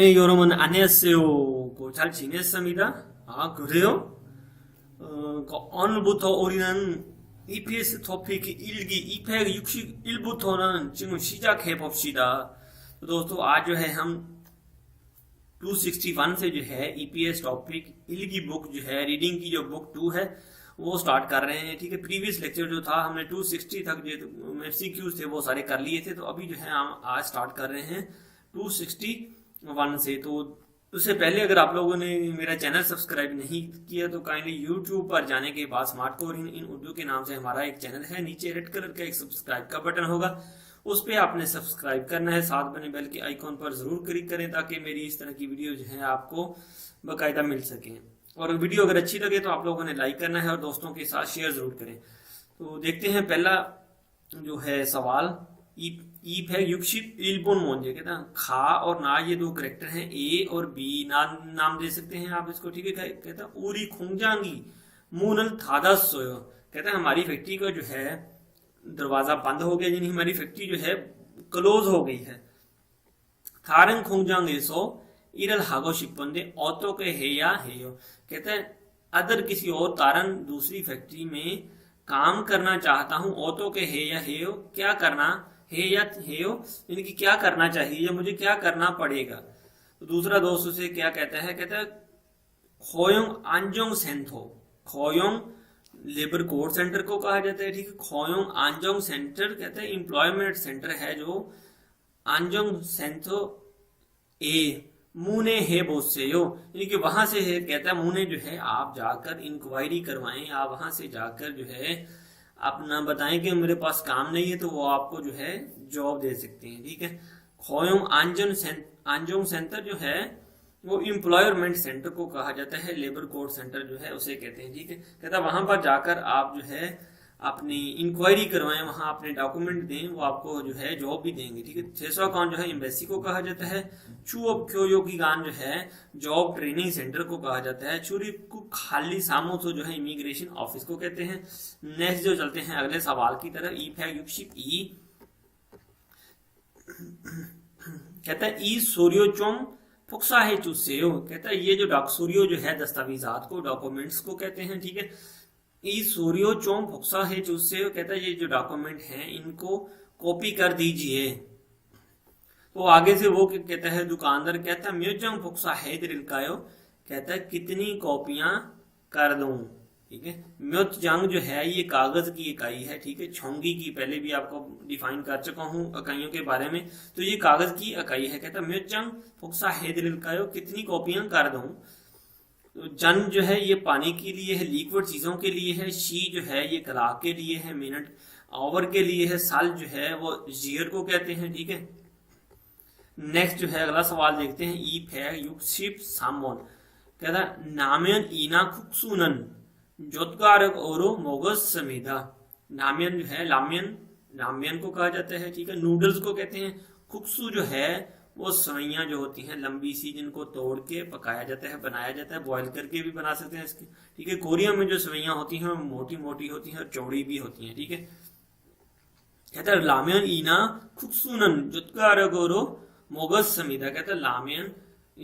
네, 여러분 안녕하세요. 잘 지냈습니다. 아, 그래요? 오늘부터 우리는 EPS 토픽 1기 261부터는 지금 시작해 봅시다। तो दोस्तों आज जो है हम 261 से जो है EPS टॉपिक इल की बुक जो है रीडिंग की जो बुक 2 है वो स्टार्ट कर रहे हैं। ठीक है, प्रीवियस लेक्चर जो था हमने 260 तक जो MCQs थे वो सारे कर लिए थे, तो अभी जो है हम आज स्टार्ट कर रहे हैं 261 से। तो उससे पहले अगर आप लोगों ने मेरा चैनल सब्सक्राइब नहीं किया तो काइंडली यूट्यूब पर जाने के बाद स्मार्ट कोर इन उर्दू के नाम से हमारा एक चैनल है, नीचे रेड कलर का एक सब्सक्राइब का बटन होगा, उस पर आपने सब्सक्राइब करना है। साथ बने बेल के आइकॉन पर जरूर क्लिक करें ताकि मेरी इस तरह की वीडियो जो है आपको बाकायदा मिल सके। और वीडियो अगर अच्छी लगे तो आप लोगों ने लाइक करना है और दोस्तों के साथ शेयर जरूर करें। तो देखते हैं पहला जो है सवाल, ईप है युक्षिप इल्बोन मोंजे, कहता है खा और ना ये दो करेक्टर हैं, ए और बी नाम दे सकते हैं आप इसको। ठीक है, कहता है उरी खुंजांगी मूनल थादा सोयो, कहता है हमारी फैक्ट्री का जो है दरवाजा बंद हो गया, यानी हमारी फैक्ट्री जो है क्लोज हो गई है। थारंग खुंजांगे सो इरल हागो शिपंदे ऑतो के हे या हेयो, कहता है अदर किसी और कारण दूसरी फैक्ट्री में काम करना चाहता हूं। ऑतो के हे या हेयो, क्या करना हे या हेयो यानी कि क्या करना चाहिए या मुझे क्या करना पड़ेगा। तो दूसरा दोस्त उसे क्या कहता है, कहता है खोयोंग आंजोंग सेंथो, खोयोंग लेबर कोड सेंटर को कहा जाता है। ठीक है, खोयोंग आंजोंग सेंटर कहते हैं एम्प्लॉयमेंट सेंटर है जो आंजोंग सेंथो ए मुने है बोस से यो, यानी कि वहां से है, कहता है मुने जो है आप जाकर इंक्वायरी करवाएं, आप वहां से जाकर जो है अपना बताएं कि मेरे पास काम नहीं है, तो वो आपको जो है जॉब दे सकते हैं। ठीक है, खोयोंग आंजोंग सेंटर जो है वो एम्प्लॉयमेंट सेंटर को कहा जाता है, लेबर कोड सेंटर जो है उसे कहते हैं। ठीक है, कहता वहां पर जाकर आप जो है अपनी इंक्वायरी करवाएं, वहां अपने डॉक्यूमेंट दें, वो आपको जो है जॉब भी देंगे। ठीक है, 600 कान जो है एम्बेसी को कहा जाता है। चुअब क्योयो की गान जो है जॉब ट्रेनिंग सेंटर को कहा जाता है। चुरी को खाली सामोसो जो है इमिग्रेशन ऑफिस को कहते हैं। नेक्स्ट जो चलते हैं अगले सवाल की तरफ, ई फैग युक्षिप ई, कहता है ई सूर्योचोम फुक्सा है चुसेयो, कहता है ये जो सूर्यो जो है दस्तावेजात को डॉक्यूमेंट्स को कहते हैं। ठीक है, ई सूर्यो चोम फुक्सा है चुसेयो, कहता है ये जो डॉक्यूमेंट हैं इनको कॉपी कर दीजिए। तो आगे से वो कहता है दुकानदार, कहता है म्यूजम फुक्सा है दिलकायो, कहता है कितनी कॉपियां कर दूं। ठीक है, म्यूत जंग जो है ये कागज की इकाई है। ठीक है, छोंगी की पहले भी आपको डिफाइन कर चुका हूं इकाइयों के बारे में, तो ये कागज की इकाई है। कहता है म्यूत जंग फुक्सा है दिलकायो, कितनी कॉपियां कर दूं। तो जन जो है ये पानी के लिए है, लिक्विड चीजों के लिए है। शी जो है ये कलाक के लिए है, मिनट आवर के लिए है। साल जो है वो जीयर को कहते हैं। ठीक है, नेक्स्ट जो है अगला सवाल देखते हैं, ई फैग युक्षिप सामोन, कहता नामियन ईना खुक्सुनन जोतकारक ओरो मोगस समेदा, नामियन जो है लामियन को कहा जाता है। ठीक है, नूडल्स को कहते हैं। खुक्सू जो है वो सवैयां जो होती हैं लंबी सी, जिनको तोड़ के पकाया जाता है, बनाया जाता है, बॉईल करके भी बना सकते हैं इसके। ठीक है, कोरिया में जो सवैयां होती हैं मोटी मोटी होती हैं और चौड़ी भी होती हैं। ठीक है, कहता है लामियन ईना खुक्सुनन जुत्कारगोरो मोगस समीदा, कहता है लामियन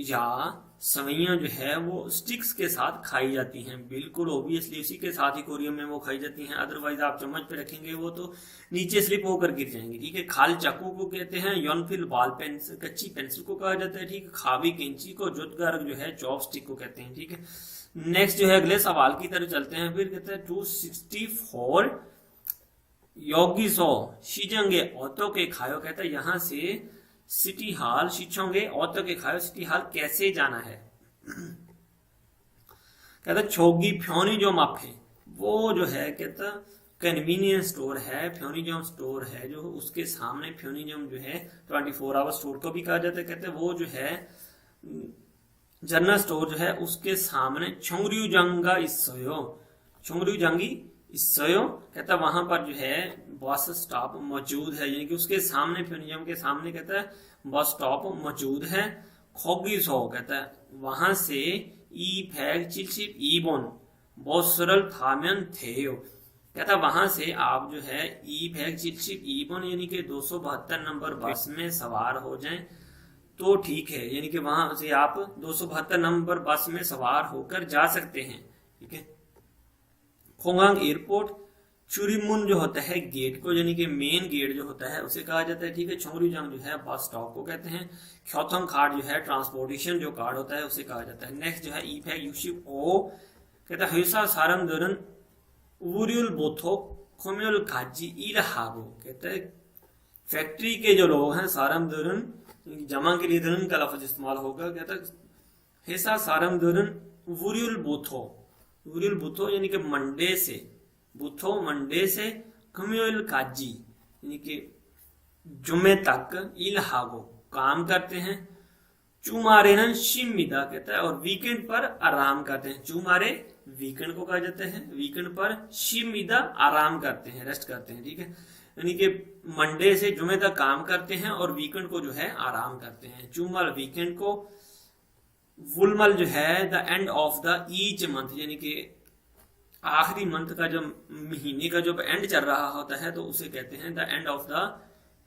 या सवैयां जो है वो स्टिक्स के साथ खाई जाती हैं। बिल्कुल ओबियसली उसी के साथ ही कोरिया में वो खाई जाती हैं, अदरवाइज आप चम्मच पे रखेंगे वो तो नीचे स्लिप होकर गिर जाएंगी। ठीक है, खाल चाकू को कहते हैं। योनफिल बाल पेंसिल कच्ची पेंसिल को कहा जाता है। ठीक है, खावी कैंची को, जोतगारक जो है चॉपस्टिक को कहते हैं। ठीक है, नेक्स्ट जो है अगले सवाल की तरफ चलते हैं। फिर कहते हैं 264 योगी सो शीजंगे औतो के खायो, कहता है यहाँ से सिटी हॉल शिक्षोंगे औतो के खायो सिटी हॉल कैसे जाना है। कहता छोगी फ्योनी जो माफे वो जो है कहता कन्वीनियंस स्टोर है, फ्योनिजम स्टोर है जो उसके सामने, फ्योनिजम जो है 24 आवर स्टोर को भी कहा जाता है। कहते वो जो है जनरल स्टोर जो है उसके सामने छोंगरियू जंगा इसयो, छोंगरियू जंगी इसयो, कहता वहां पर जो है बस स्टॉप मौजूद है, यानी कि उसके सामने फ्योनिजम के सामने कहता है बस स्टॉप मौजूद है। खोगी सो, कहता है वहां से ई फैग चिलशिप ईबोन बहुत सरल थाम्यन थे, कहता वहां से आप जो है ई फैग चिलशिप ईबोन यानी कि 272 नंबर बस में सवार हो जाएं तो ठीक है, यानी कि वहां से आप 272 नंबर बस में सवार होकर जा सकते हैं। ठीक है। खोंगांग एयरपोर्ट, चुरीमुन जो होता है गेट को, यानी कि मेन गेट जो होता है उसे कहा जाता है। ठीक है। छोंगरीजांग जो है बस स्टॉप को कहते हैं। ख्योथंग कार्ड जो है ट्रांसपोर्टेशन जो कार्ड होता है उसे कहा जाता है। नेक्स्ट जो है ईफेक यूशिप ओ कहता है हेसा सारम दरन उरियुल बोथो खोम्योल काजी इल हागो, कहता है फैक्ट्री के जो लोग हैं सारम दरन, जमा के लिए दरन का लफ्ज इस्तेमाल होगा। कहता है हेसा सारम दरन उरियुल बोथो, उरियुल बोथो यानी कि मंडे से, बुथो मंडे से, कम्योल काजी यानी कि जुमे तक, इल हागो काम करते हैं। चुमारेनन शिमिदा कहता है और वीकेंड पर आराम करते हैं। चुमारे वीकेंड को कहा जाता है, वीकेंड पर शिमिदा आराम करते हैं, रेस्ट करते हैं। ठीक है। यानी कि मंडे से जुमे तक काम करते हैं और वीकेंड को जो है आराम करते हैं। चुमल वीकेंड को, वुलमल जो है the end of the each month, यानी कि आखिरी मंथ का जब महीने का जब एंड चल रहा होता है तो उसे कहते हैं the end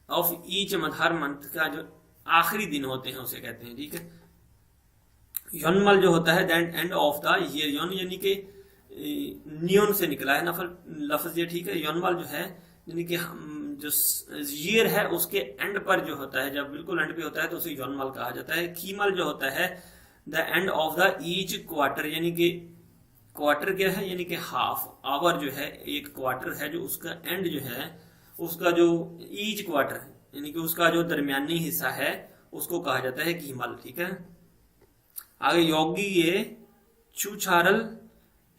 of each month, her month का जो आखिरी दिन होते हैं उसे कहते हैं। ठीक है। योनमल जो होता है the end of the year, योन यानी कि नियोन से निकला है लफ्ज ये। ठीक है। योनमल जो है यानी कि जो ईयर है उसके एंड पर जो होता है, जब बिल्कुल एंड पे होता है तो उसे योनमल कहा जाता है। कीमल जो होता है the end of the each quarter, यानी कि क्वार्टर क्या है, यानी कि हाफ आवर जो है, एक क्वार्टर है जो उसका एंड जो है, उसका जो ईच क्वार्टर है यानी कि उसका जो दरमियानी हिस्सा है उसको कहा जाता है कीमल। ठीक है। आगे योगी ये छुछारल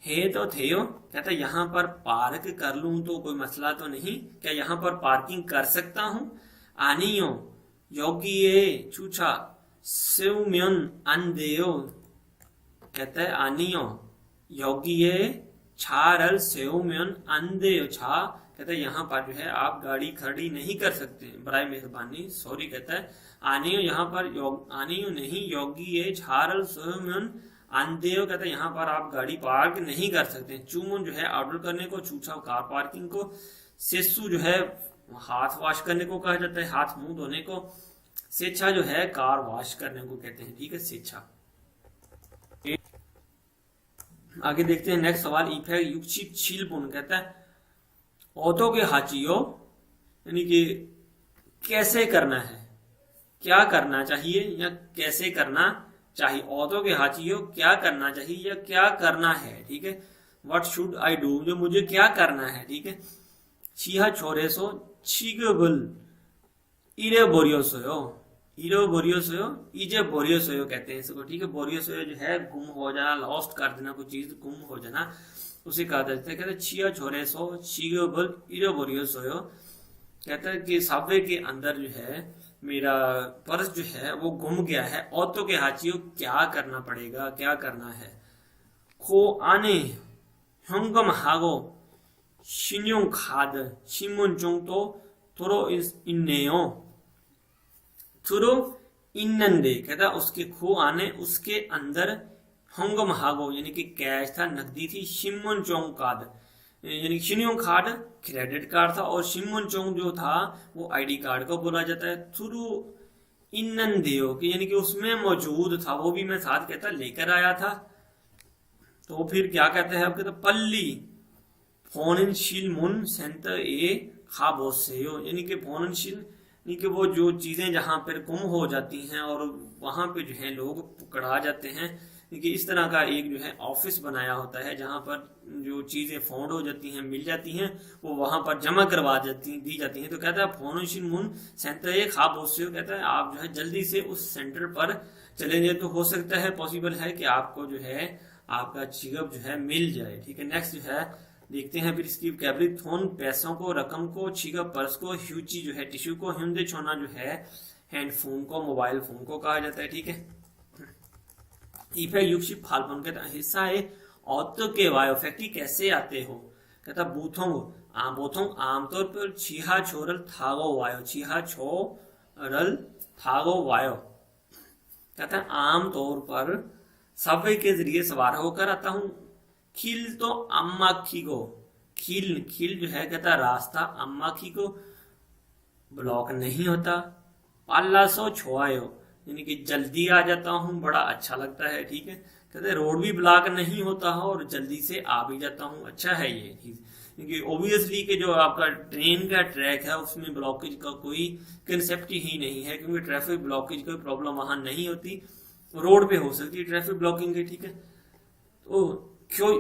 हे तो थेयो, कहता है यहाँ पर पार्क कर लूं तो कोई मसला तो नहीं, क्या यहाँ पर पार्किंग कर सकता हूं। आनियो योगी ये छुछा सेउम्यन अंदेयो, कहता है आनियो योगी ये छारल सेउम्यन अंदेयो, छा कहता है यहाँ पर जो है आप गाड़ी खड़ी नहीं कर सकते, बराए मेहरबानी सॉरी। कहता है आनियो यहाँ पर आनियो नहीं, योगी ये छारल सेउम्यन अंदेयो, कहता है यहाँ पर आप गाड़ी पार्क नहीं कर सकते। चूमुन जो है ऑर्डर करने को, छूछा कार पार्किंग को, सेसु जो है हाथ वॉश करने को कहा जाता है, हाथ मुंह धोने को। स्वेच्छा जो है कार वॉश करने को कहते हैं। ठीक है। स्वेच्छा। आगे देखते हैं नेक्स्ट सवाल इफेक्ट युक्षित छीलपुन, कहता है औतो के हाचियो यानी कि कैसे करना है, क्या करना चाहिए या कैसे करना चाहिए। औतो के हाचियो क्या करना चाहिए या क्या करना है। ठीक है। व्हाट शुड आई डू, जो मुझे क्या करना है। ठीक है। छिहा छोरे सो छिगबल इरे बोरियोसोयो, इरो बोरियोसोयो, इजे बोरियोसोयो कहते हैं इसको। ठीक है। बोरियोसोयो जो है गुम हो जाना, लॉस्ट कर देना, कोई चीज गुम हो जाना, उसे कहा जाता है। कहते हैं छिया छोरे सो छिगबल इरो बोरियोसोयो, कहता है कि सबवे के अंदर जो है मेरा पर्स जो है वो गुम गया है। औतो के हाचियो क्या करना पड़ेगा, क्या करना है। खो आने हंगम हागो शिन्यों खाद शिमुन जोंग तो थोरो इस इन्नेयो, थोरो इन्नंदे, कहता उसके खो आने उसके अंदर हंगम हागो यानी कि कैश था, नकदी थी। शिमुन चोंग काद यानी शिन्यों खाद क्रेडिट कार्ड था और शिमुन चोंग जो था वो आईडी कार्ड को बोला जाता है। थुरु इन्नंदेयो यानी कि उसमें मौजूद था, वो भी मैं साथ कहता लेकर आया था। तो फिर क्या कहते हैं, अब कहते पल्ली फोन शील मुन सेंट ए खाबोसेयो यानी कि फोन शील यानी कि वो जो चीजें जहां पर गुम हो जाती हैं और वहां पे जो है लोग पकड़ा जाते हैं, कि इस तरह का एक जो है ऑफिस बनाया होता है जहां पर जो चीजें फाउंड हो जाती हैं, मिल जाती हैं, वो वहां पर जमा करवा दी जाती हैं। तो कहता है फोनोशिन मुन सेंटर खाबोसियो, कहता है आप जो है जल्दी से उस सेंटर पर चले जाए तो हो सकता है पॉसिबल है कि आपको जो है आपका चिगप जो है मिल जाए। ठीक है। नेक्स्ट जो है देखते हैं फिर इसकी कैबरी थोन पैसों को, रकम को, चिगप पर्स को, ह्यूची जो है टिश्यू को, ह्यूंदे छोना जो है हैंडफोन को, मोबाइल फोन को कहा जाता है। ठीक है। इफेक्ट युक्षी फालपन कहता हिस्सा है औतो के वायो फैक्ट्री कैसे आते हो, कहता बूथोंग बोथोंग आमतौर पर छीहा छोरल थागो वायो, छीहा छोरल थागो वायो, कहता है आमतौर पर सबवे के जरिए सवार होकर आता हूं। खील तो अम्मा खी को, खील खील जो है कहता रास्ता अम्मा खी को ब्लॉक नहीं होता। पाला सो छोआयो यानी कि जल्दी आ जाता हूँ, बड़ा अच्छा लगता है, ठीक है। कहते हैं रोड भी ब्लॉक नहीं होता है और जल्दी से आ भी जाता हूँ, अच्छा है ये चीज। क्योंकि ओबियसली कि जो आपका ट्रेन का ट्रैक है उसमें ब्लॉकेज का कोई कंसेप्ट ही नहीं है, क्योंकि ट्रैफिक ब्लॉकेज कोई प्रॉब्लम वहां नहीं होती, रोड पे हो सकती है ट्रैफिक ब्लॉकिंग की, ठीक है। तो क्यों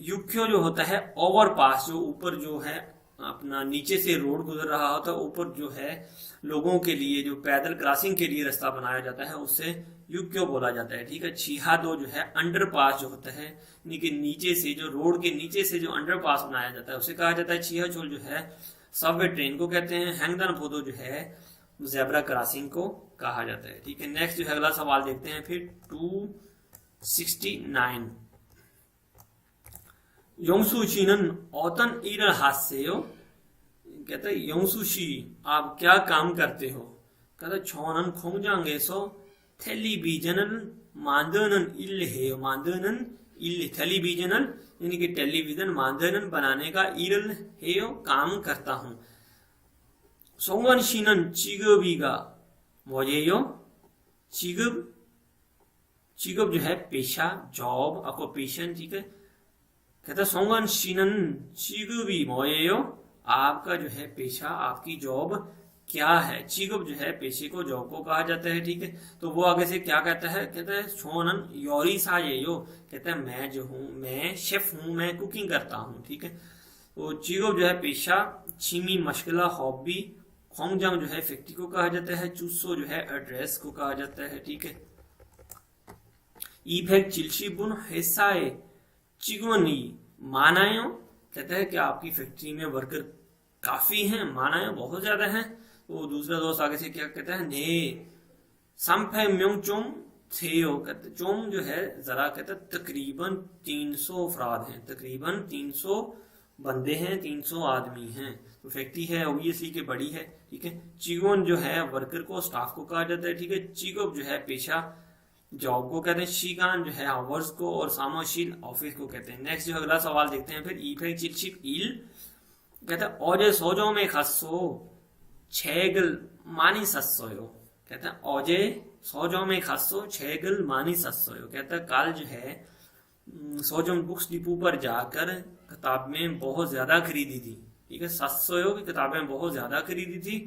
युक्यो जो होता है ओवरपास, जो ऊपर जो है अपना नीचे से रोड गुजर रहा होता है, ऊपर जो है लोगों के लिए जो पैदल क्रॉसिंग के लिए रास्ता बनाया जाता है उससे युक्यो बोला जाता है, ठीक है। छिहादो जो है अंडरपास जो होता है, यानी कि नीचे से जो रोड के नीचे से जो अंडरपास बनाया जाता है उसे कहा जाता है छिहाचोल जो है सबवे ट्रेन को कहते हैं। हैंगदानफोदो जो है जेब्रा क्रॉसिंग को कहा जाता है, ठीक है। नेक्स्ट जो है अगला सवाल देखते हैं फिर 269 योंगसुशीनन औतन इरल हास्ययो, कहता है योंगसुशी आप क्या काम करते हो, कहता छोनन खोंगजांगे सो टेलीविजनल मांदनन इल्ल है, मांदनन इल्ल टेलीविजनल यानी कि टेलीविजन मांदनन बनाने का इरल है काम करता हूं। सोंगनशीनन चिगबीगा मोजेयो, चिगब चिगब जो है पेशा, जॉब, ऑक्यूपेशन, ठीक है। कहता है सोंगनशीनन चिगबी मोजेयो आपका जो है पेशा, आपकी जॉब क्या है। चिगब जो है पेशे को, जॉब को कहा जाता है, ठीक है। तो वो आगे से क्या कहता है, कहता है छोनन योरीसा यो, कहता है मैं जो हूँ, मैं शेफ हूँ, मैं कुकिंग करता हूँ, ठीक है। तो चिगब जो है पेशा, छिमी मशगला हॉबी, खोंगजांग जो है फैक्ट्री को कहा जाता है, चुस्सो जो है एड्रेस को कहा जाता है, ठीक है। ईफेक चिल्शीबुन हेसाए चिगवनी मानायो, कहता है कि आपकी फैक्ट्री में वर्कर काफी हैं, मानायो बहुत ज्यादा हैं। तो दूसरा दोस्त आगे से क्या कहता है, ने संफे म्योंग चोम थेयो, कहते चोम जो है जरा, कहता है तकरीबन 300 अफराद हैं, तकरीबन 300 बंदे हैं, 300 आदमी हैं। तो फैक्ट्री है ओबियसली के बड़ी है, ठीक है। चिगोन जो है वर्कर को, स्टाफ को कहा जाता है, ठीक है। चिगोब जो है पेशा, जॉब को कहते हैं। शीगान जो है आवर्स को, और सामोशील ऑफिस को कहते हैं। नेक्स्ट जो अगला सवाल देखते हैं फिर ईफेक चिलशिप इल, कहता है ओजे सोजो में खसो छेगल मानी सस्सोयो, कहता है ओजे सोजो में खसो छेगल मानी सस्सोयो, कहता है कल जो है सोजम बुक्स डिपो पर जाकर किताबें बहुत ज्यादा खरीदी थी, ठीक है। सस्सोयो की किताबें बहुत ज्यादा खरीदी थी।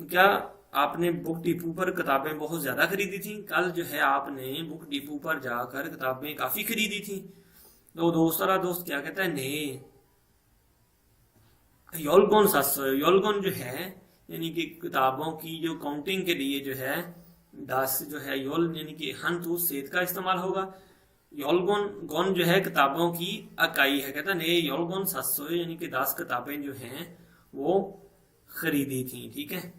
क्या आपने बुक डिपो पर किताबें बहुत ज्यादा खरीदी थी, कल जो है आपने बुक डिपो पर जाकर किताबें काफी खरीदी थी। तो दूसरा दोस्त क्या कहता है, ने योलगोन सस्सोयो, योलगोन जो है यानी कि किताबों की जो काउंटिंग के लिए जो है 10 जो है योल यानी कि हंतु सेत का इस्तेमाल होगा। योलगोन गोन जो है किताबों की इकाई है, कहता ने योलगोन सस्सोयो यानी कि 10 किताबें जो हैं वो खरीदी थी, ठीक है।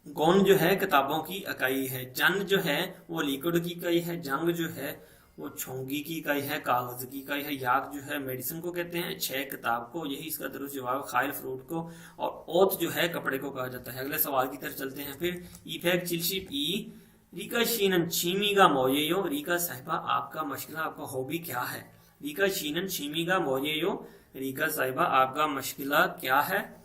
गोन जो है किताबों की इकाई है, जन जो है वो लिक्विड की इकाई है, जंग जो है वो छोंगी की इकाई है, कागज की इकाई है, याक जो है मेडिसिन को कहते हैं, 6 किताब को, यही इसका दुरुस्त जवाब, खाइल फ्रूट को, और ओत जो है कपड़े को कहा जाता है। अगले सवाल की तरफ चलते हैं फिर ईफेक चिलशिप ई रीका शीनन छीमीगा मोजेयो, रीका साहिबा आपका मशगला, आपका हॉबी क्या है। रीका शीनन छीमीगा मोजेयो, रीका साहिबा आपका मशगला क्या है।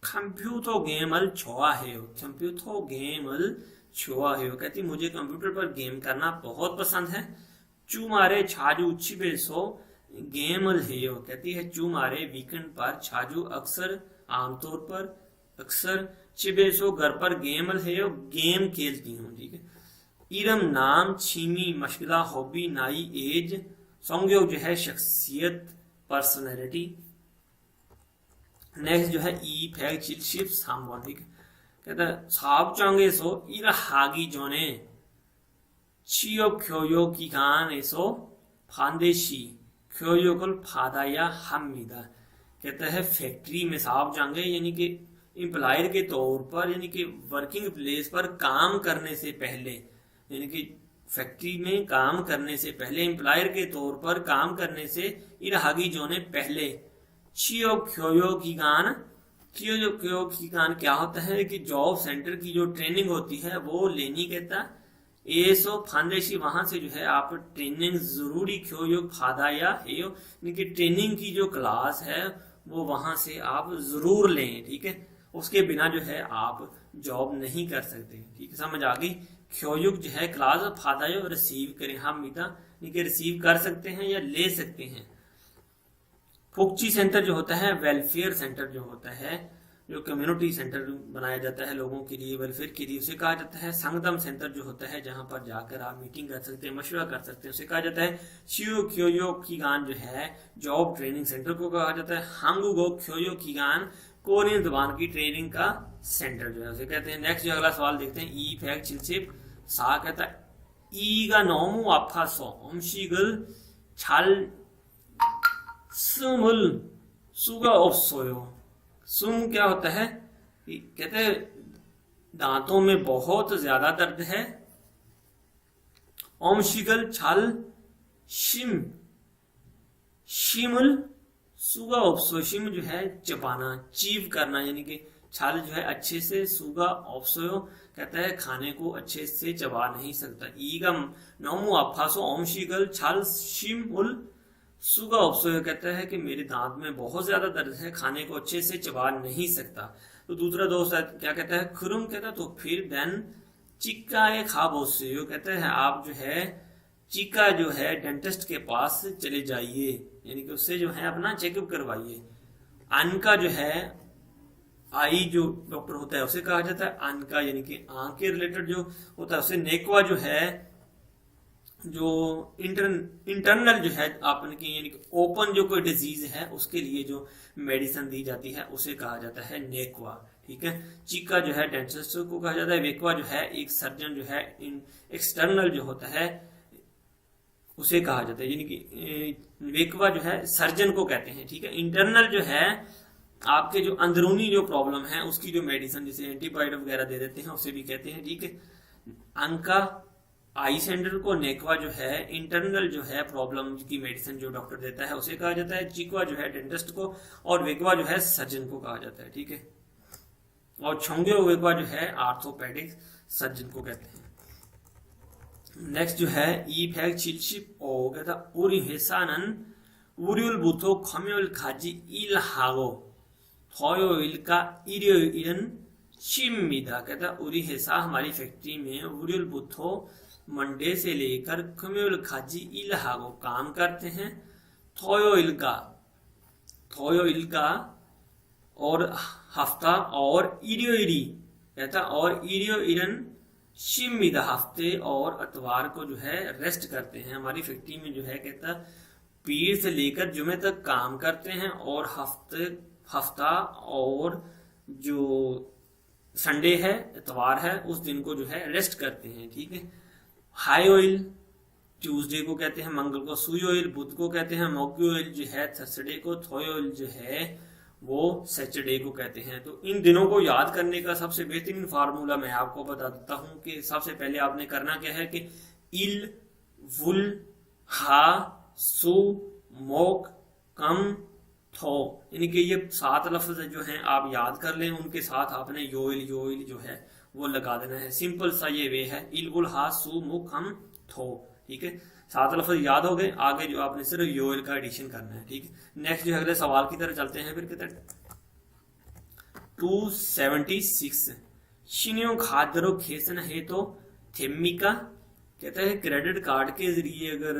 कंप्यूटर गेमल छोआ है, कंप्यूटर गेमल छोआ है, कहती मुझे कंप्यूटर पर गेम करना बहुत पसंद है। चू मारे छाजू छिबेसो गेमल है, कहती है चू मारे वीकेंड पर, छाजू अक्सर आमतौर पर, अक्सर छिबेसो घर पर, गेमल है गेम खेलती हूँ, ठीक है। इरम नाम, छीमी मशगला, हॉबी, नाई एज, सोंग्यो जो है शख्सियत पर्सनैलिटी। नेक्स्ट जो है ई फैग चिलशिप सामवान, ठीक है। कहता है साब चांगे सो इर हागी जोने 치업 교육 기관에서 반드시 교육을 받아야 합니다, कहता है फैक्ट्री में साहब जाएंगे यानी कि एम्प्लॉयर के तौर पर, यानी कि वर्किंग प्लेस पर काम करने से पहले, यानी कि फैक्ट्री में काम करने से पहले, एम्प्लॉयर के तौर पर काम करने से इरहागी जो ने पहले चियोब क्योयो की गान क्या होता है कि जॉब सेंटर की जो ट्रेनिंग होती है वो लेनी, कहता एसो फांदेशी, वहां से जो है आप ट्रेनिंग जरूरी क्योयोग फादा या हेयो, यानी कि ट्रेनिंग की जो क्लास है वो वहां से आप जरूर लें, ठीक है। उसके बिना जो है आप जॉब नहीं कर सकते। ठीक है, समझ आ गई। ख्योयुक जो है क्लास फादायो रिसीव करें, हम मिता रिसीव कर सकते हैं या ले सकते हैं। फोक्ची सेंटर जो होता है, वेलफेयर सेंटर जो होता है, जो कम्युनिटी सेंटर बनाया जाता है लोगों के लिए, वेलफेयर के लिए, उसे कहा जाता है। संगदम सेंटर जो होता है, जहां पर जाकर आप मीटिंग कर सकते हैं, मशवरा कर सकते हैं, उसे कहा जाता है। शियो क्योयो किगान जो है जॉब ट्रेनिंग सेंटर को कहा जाता है। हांगुगो क्योयो किगान कोरियन जुबान की ट्रेनिंग का सेंटर जो है उसे कहते हैं। नेक्स्ट जो अगला सवाल देखते हैं, ई फैक्ट चिलचिप सा कहता है 이가 너무 아파서 음식을 잘 숨을 수가 없어요। सुम क्या होता है? कहते हैं दांतों में बहुत ज्यादा दर्द है। ओमशिगल छाल शिम शिमल सुगा ऑप्सो, शिम जो है चबाना, चीव करना, यानी कि छाल जो है अच्छे से, सुगा ऑप्सो कहता है खाने को अच्छे से चबा नहीं सकता। ईगम नोमु अफासो ओमशिगल छाल शिमुल सुगा ऑप्सो कहता है कि मेरे दांत में बहुत ज्यादा दर्द है, खाने को अच्छे से चबा नहीं सकता। तो दूसरा दोस्त क्या कहता है? खुरुम कहता है तो फिर देन चिक्का ए खाबोसे कहता है आप जो है चिक्का जो है डेंटिस्ट के पास चले जाइए, यानी कि उससे जो है अपना चेकअप करवाइए। अनका जो है आई जो डॉक्टर होता है उसे कहा जाता है अनका, यानी कि आंख के रिलेटेड जो होता है उसे नेकवा जो है, जो इंटरनल जो है आपने की यानी कि ओपन जो कोई डिजीज है उसके लिए जो मेडिसिन दी जाती है उसे कहा जाता है नेकवा। ठीक है, चिका जो है डेंटिस्ट को कहा जाता है। वेकवा जो है एक सर्जन जो है एक्सटर्नल जो होता है उसे कहा जाता है, यानी कि वेकवा जो है सर्जन को कहते हैं। ठीक है, इंटरनल जो है आपके जो अंदरूनी जो प्रॉब्लम है उसकी जो मेडिसिन जैसे एंटीबायोटिक वगैरह दे देते हैं उसे भी कहते हैं। ठीक है, अंका आई सेंटर को, नेकवा जो है इंटरनल जो है प्रॉब्लम की मेडिसिन जो डॉक्टर देता है उसे कहा जाता है। चिकवा जो है डेंटिस्ट को, और वेकवा जो है सर्जन को कहा जाता है। ठीक है, और छोंगे वेकवा जो है आर्थोपेडिक सर्जन को कहते हैं। नेक्स्ट जो है ई फैक चिलशिप ओ कहता उरी 회사는 월요일부터 금요일까지 일하고 토요일과 일요일은 쉽니다। कहता उरी 회사 हमारी फैक्ट्री में 월요일부터 मंडे से लेकर 금요일까지 일하고 काम करते हैं। 토요일과 और हफ्ता, और 일요일이 कहता और 일요일은 शिमिदा हफ्ते और अतवार को जो है रेस्ट करते हैं। हमारी फैक्ट्री में जो है कहता पीर से लेकर जुमे तक काम करते हैं, और हफ्ता और जो संडे है, इतवार है, उस दिन को जो है रेस्ट करते हैं। ठीक है, हाई ऑयल ट्यूसडे को कहते हैं, मंगल को सुई ऑयल बुध को कहते हैं, मोकी ऑयल जो है थर्सडे को, थोई ऑयल जो है वो सैटरडे को कहते हैं। तो इन दिनों को याद करने का सबसे बेहतरीन फार्मूला मैं आपको बता देता हूं कि सबसे पहले आपने करना क्या है कि इल, वुल, हा, सु, मोक, कम, थो, यानी कि ये 7 लफ्ज जो हैं आप याद कर लें, उनके साथ आपने योइल जो है वो लगा देना है। सिंपल सा ये वे है, इल, वुल, हा, सु, मुक, हम, थो। ठीक है, 7 लफ्ज याद हो गए, आगे जो आपने सिर्फ योइल का एडिशन करना है। ठीक है, नेक्स्ट जो अगले सवाल की तरफ चलते हैं। फिर कहते हैं 276 शिनियों खादरो खेसन है तो थेमिका कहता है क्रेडिट कार्ड के जरिए अगर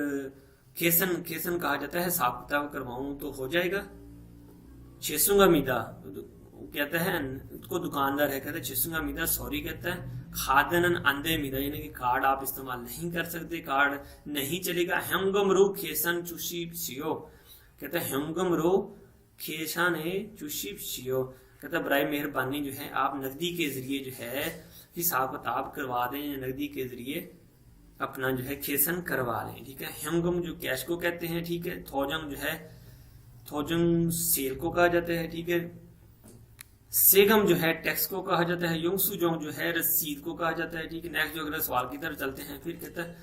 खेसन कहा जाता है हिसाब किताब करवाऊं तो हो जाएगा। छेसुंगा मीदा कहता है उसको दुकानदार है, कहता है छेसुंगा मीदा सॉरी कहता है। खादनन अंधे मीदा यानी कि कार्ड आप इस्तेमाल नहीं कर सकते, कार्ड नहीं चलेगा। हेंगम रो खेसन चुशी सियो कहता है हेंगम रो खेसान है चुशी सियो कहता है बराए मेहरबानी जो है आप नकदी के जरिए जो है हिसाब किताब करवा दें, या नकदी के जरिए अपना जो है खेसन करवा लें। ठीक है, हेंगम जो कैश को कहते हैं। ठीक है, थोजंग जो है थोजंग सेल को कहा जाता है। ठीक है, सेगम जो है टैक्स को कहा जाता है। योंगसु जोंग जो है रसीद को कहा जाता है। ठीक है, नेक्स्ट जो अगले सवाल की तरफ चलते हैं। फिर कहता है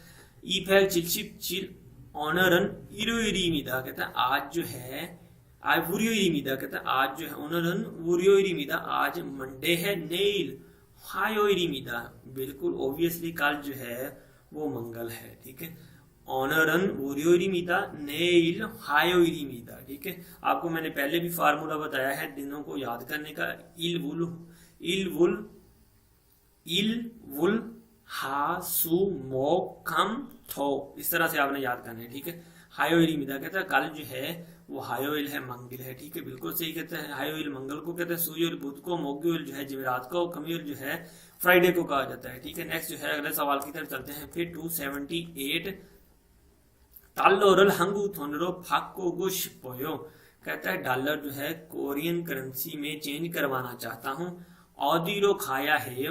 ईफैल चिलशिप चिल ऑनरन इरोइरीमिदा कहता है आज जो है आज वुरियोइरीमिदा कहता है आज जो है ऑनरन वुरियोइरीमिदा आज मंडे है। नेल हायोइरीमिदा बिल्कुल ऑब्वियसली कल जो है वो मंगल है। ठीक है, ऑनरन वोरियोरिमिता नेइल हायोरिमिता। ठीक है, आपको मैंने पहले भी फार्मूला बताया है दिनों को याद करने का। इल वुल हा सु मो कम थो, इस तरह से आपने याद करना है। ठीक है, हायोरिमिता कहता है कल जो है वो हायोइल है, मंगल है। ठीक है, बिल्कुल सही कहते हैं, हायोइल मंगल को कहते हैं, सूर्य बुध को, मोग्योइल जो है जमेरात को, कमियोल जो है फ्राइडे को कहा जाता है। ठीक है, नेक्स्ट जो है अगले सवाल की तरफ चलते हैं। फिर 278 डॉलर हंगू थोनरो फाको गुश पोयो, कहता है डॉलर जो है कोरियन करेंसी में चेंज करवाना चाहता हूँ। ऑदिरो खाया है,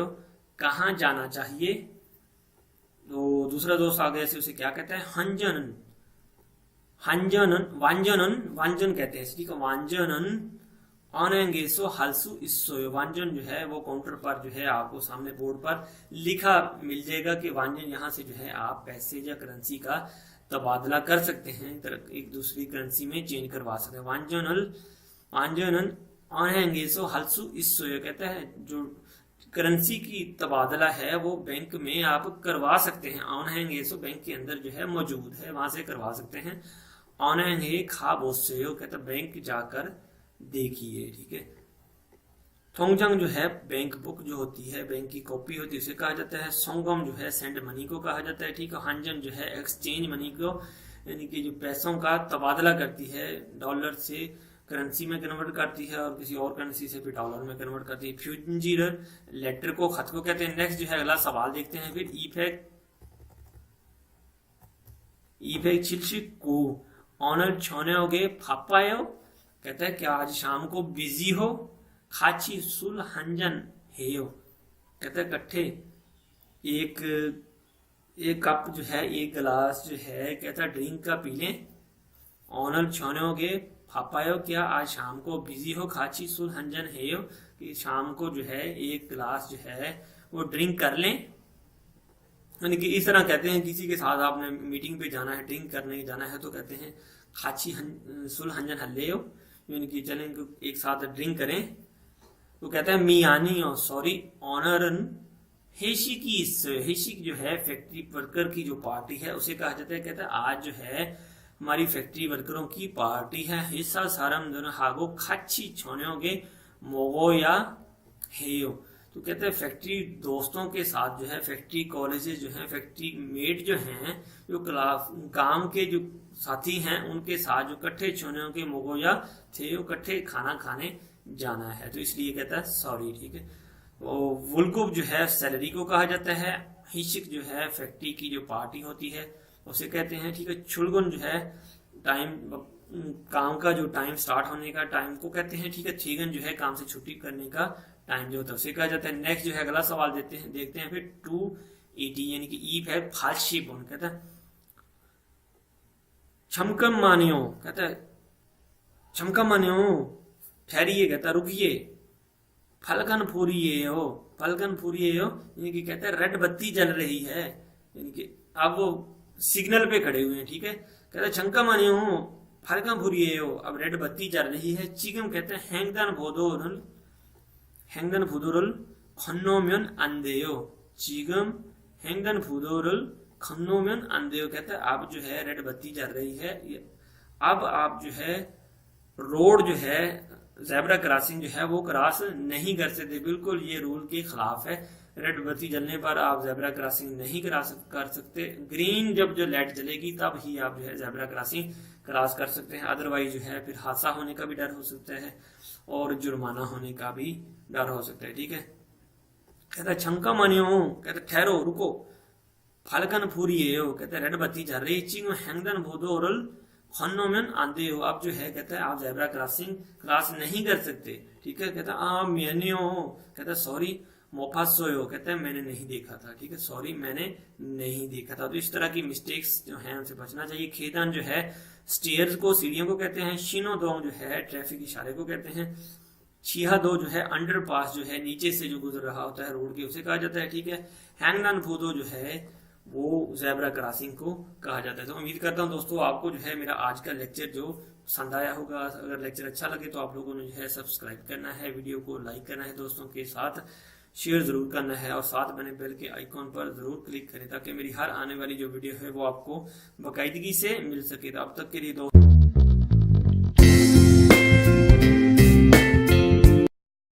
कहाँ जाना चाहिए। तो दूसरा दोस्त आगे से उसे क्या कहता है, हंजनन वांजन कहते हैं। ठीक है, वांजनन ऑनेंगेसो हलसु इस्सो, वांजन जो है वो काउंटर पर जो है आपको सामने बोर्ड पर लिखा मिल जाएगा कि वांजन, यहाँ से जो है आप पैसे या करेंसी का तबादला कर सकते हैं, एक दूसरी करेंसी में चेंज करवा सकते हैं। वांजनन ऑनेंगेसो हलसु इस्सो, कहता है जो करेंसी की तबादला है वो बैंक में आप करवा सकते हैं। ऑनहैंगेसो बैंक के अंदर जो है मौजूद है, वहां से करवा सकते हैं। ऑनहैंगे खा बोसेयो, कहता है बैंक जाकर देखिए। ठीक है, थोंगजंग जो है बैंक बुक जो होती है, बैंक की कॉपी होती है, उसे कहा जाता है। सोंगम जो है सेंड मनी को कहा जाता है। ठीक है, हांजन जो है एक्सचेंज मनी को, यानी कि जो पैसों का तबादला करती है, डॉलर से करेंसी में कन्वर्ट करती है और किसी और करेंसी से भी डॉलर में कन्वर्ट करती है। फ्यूजिर लेटर को, खत को कहते हैं। नेक्स्ट जो है अगला सवाल देखते हैं। फिर ईफेक छिलशिक को ऑनर छोने होगे फापायो, कहता है कि आज शाम को बिजी हो। खाची सुल हंजन हेयो, कहता है कट्ठे एक कप जो है, एक गिलास जो है, कहता है ड्रिंक का पी लें। ऑनर छोने होगे फापायो, क्या आज शाम को बिजी हो। खाची सुल हंजन हेयो, कि शाम को जो है एक गिलास जो है वो ड्रिंक कर लें। यानी कि इस तरह कहते हैं किसी के साथ आपने मीटिंग पे जाना है, ड्रिंक करने जाना है, तो कहते हैं खाची सुल हंजन हल्लेयो, यानी कि चलें एक साथ ड्रिंक करें। तो कहता है मियानी और सॉरी ऑनरन हेशिक जो है फैक्ट्री वर्कर की जो पार्टी है उसे कहा जाता है। कहता है आज जो है हमारी फैक्ट्री वर्करों की पार्टी है। हिस्सा सारम दोनों हागो खाची छोने मोगो या हेयो, तो कहते हैं फैक्ट्री दोस्तों के साथ जो है, फैक्ट्री कॉलेजेस जो है, फैक्ट्री मेट जो हैं, जो काम के जो साथी हैं, उनके साथ जो कट्ठे छोने के मोगो या थे, वो कट्ठे खाना खाने जाना है, तो इसलिए कहता है सॉरी। ठीक है, तो वुलकुब जो है सैलरी को कहा जाता है। हिशिक जो है फैक्ट्री की जो पार्टी होती है उसे कहते हैं। ठीक है, छुलगुन जो है टाइम, काम का जो टाइम स्टार्ट होने का टाइम को कहते हैं। ठीक है, थीगन जो है काम से छुट्टी करने का टाइम जो होता है उसे कहा जाता है। नेक्स्ट जो है अगला सवाल देखते हैं। फिर 280 यानी कि ईफ है फालशी बोन, कहता है छमकम मानियो, कहता है छमकम मानियो ठहरिए, कहता रुकिए। फलकन फूरिए हो, यानी कि कहता है रेड बत्ती जल रही है, यानी कि अब वो सिग्नल पे खड़े हुए हैं। ठीक है, कहता है छंका मानियो फलकन फूरिए हो, अब रेड बत्ती जल रही है। चिगम कहते हैं हैंगदन फुदोरल खन्नोम्यन अंदेयो, चिगम हैंगदन फुदोरल खन्नोम्यन अंदेयो, कहता है अब जो है रेड बत्ती जल रही है, अब आप जो है रोड जो है ज़ेब्रा क्रॉसिंग जो है वो क्रॉस नहीं कर सकते, बिल्कुल ये रूल के खिलाफ है। रेड बत्ती जलने पर आप ज़ेब्रा क्रॉसिंग नहीं कर सकते। ग्रीन जब जो लाइट जलेगी तब ही आप जो है ज़ेब्रा क्रॉसिंग क्रॉस कर सकते हैं, अदरवाइज जो है फिर हादसा होने का भी डर हो सकता है और जुर्माना होने का भी डर हो सकता है। ठीक है, कहता है छंका मानियो, कहता है ठहरो रुको। फलकन फूरिए हो, कहता है रेड बत्ती जल रही। चिंग हैंगदन भोदोरल खन्नोमेन आंदे हो, आप जो है कहता है आप ज़ेब्रा क्रॉसिंग क्रॉस नहीं कर सकते। ठीक है, कहता है मैंने हो, कहता है सॉरी मोफासोयो, कहता है मैंने नहीं देखा था। ठीक है, सॉरी मैंने नहीं देखा था। तो इस तरह की मिस्टेक्स जो है उनसे बचना चाहिए। खेदान जो है स्टेयर्स को, सीढ़ियों को कहते हैं। शिनोदोंग जो है ट्रैफिक इशारे को कहते हैं। छिहा दो जो है अंडरपास जो है नीचे से जो गुजर रहा होता है रोड के, उसे कहा जाता है। ठीक है, हैंगनान फूदो जो है वो ज़ेब्रा क्रॉसिंग को कहा जाता है। तो उम्मीद करता हूँ दोस्तों आपको जो है मेरा आज का लेक्चर जो पसंद आया होगा। अगर लेक्चर अच्छा लगे तो आप लोगों ने जो है सब्सक्राइब करना है, वीडियो को लाइक करना है, दोस्तों के साथ शेयर जरूर करना है और साथ बने बेल के आइकॉन पर जरूर क्लिक करें ताकि मेरी हर आने वाली जो वीडियो है वो आपको बाकायदगी से मिल सके। तो अब तक के लिए दोस्तों